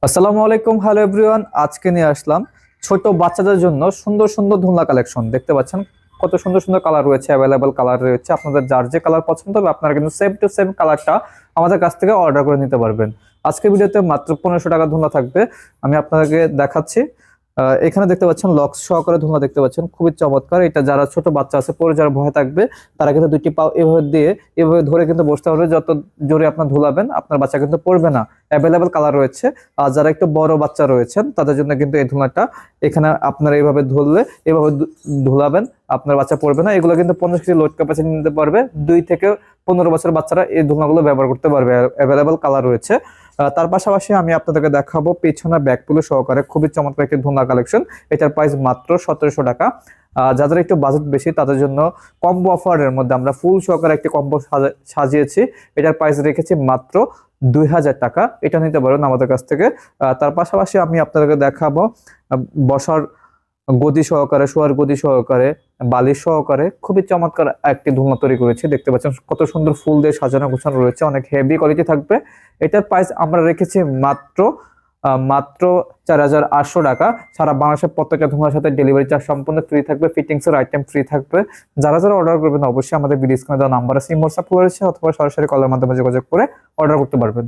আসসালামু আলাইকুম, hello everyone. আজকে নিয়ে আসলাম ছোট বাচ্চাদের জন্য সুন্দর সুন্দর ধুলা কালেকশন। দেখতে পাচ্ছেন কত সুন্দর সুন্দর কালার রয়েছে, অ্যাভেলেবল কালার রয়েছে। আপনাদের যার যে কালার পছন্দ হবে আপনারা কিন্তু সেম টু সেম কালারটা আমাদের কাছ থেকে অর্ডার করে নিতে পারবেন। আজকে ভিডিওতে মাত্র 1500 টাকা ধুলা থাকবে, আমি আপনাদেরকে দেখাচ্ছি। এখানে দেখতে পাচ্ছেন লক্স সহকারে ধুলা দেখতে পাচ্ছেন, খুবই চমৎকার। এটা যারা ছোট বাচ্চা আছে পরে যারা ভয় থাকবে তারা কিন্তু দুইটি পাও এভাবে দিয়ে এভাবে ধরে কিন্তু বসতে পারবে। যত জোরে আপনার ধুলাবেন আপনার বাচ্চা কিন্তু পড়বে না। অ্যাভেলেবল কালার রয়েছে। আর যারা একটু বড় বাচ্চা রয়েছেন তাদের জন্য কিন্তু এই ধুলাটা এখানে আপনারা এইভাবে ধরলে এভাবে ধুলাবেন, আপনার বাচ্চা পড়বে না। এগুলো কিন্তু 50 কেজি লোড ক্যাপাসিটি নিতে পারবে। 2 থেকে 15 বছর বাচ্চারা এই ধুলাগুলো ব্যবহার করতে পারবে। অ্যাভেলেবল কালার রয়েছে। তার পাশাপাশি আমি আপনাদেরকে দেখাবো পেছনে ব্যাকপুলো সহকারে খুবই চমৎকার একটি ধুলা কালেকশন। এটার প্রাইস মাত্র 1700 টাকা। যাদের একটু বাজেট বেশি তাদের জন্য কম্বো অফারের মধ্যে আমরা ফুল সহকারে একটি কম্বো সাজিয়েছি। এটার প্রাইস রেখেছি মাত্র 2000 টাকা। এটা নিতে পারেন আমাদের কাছ থেকে। তার পাশাপাশি আমি আপনাদেরকে দেখাবো বসার গদি সহকারে, শোয়ার গদি সহকারে, বালিশ সহকারে খুবই চমৎকার একটি ধুলা তৈরি করেছি। দেখতে পাচ্ছেন কত সুন্দর ফুল দিয়ে সাজানো গোছানো রয়েছে, অনেক হেভি কোয়ালিটি থাকবে। এটার প্রাইস আমরা রেখেছি মাত্র মাত্র 4800 টাকা। সারা বাংলাদেশের প্রত্যেকটা ধুলার সাথে ডেলিভারি চার্জ সম্পূর্ণ ফ্রি থাকবে, ফিটিংস এর আইটেম ফ্রি থাকবে। যারা যারা অর্ডার করবেন অবশ্যই আমাদের ভিডিও স্ক্রিনে দেওয়া নাম্বারে সিম হোয়াটসঅ্যাপ রয়েছে অথবা সরাসরি কলের মাধ্যমে যোগাযোগ করে অর্ডার করতে পারবেন।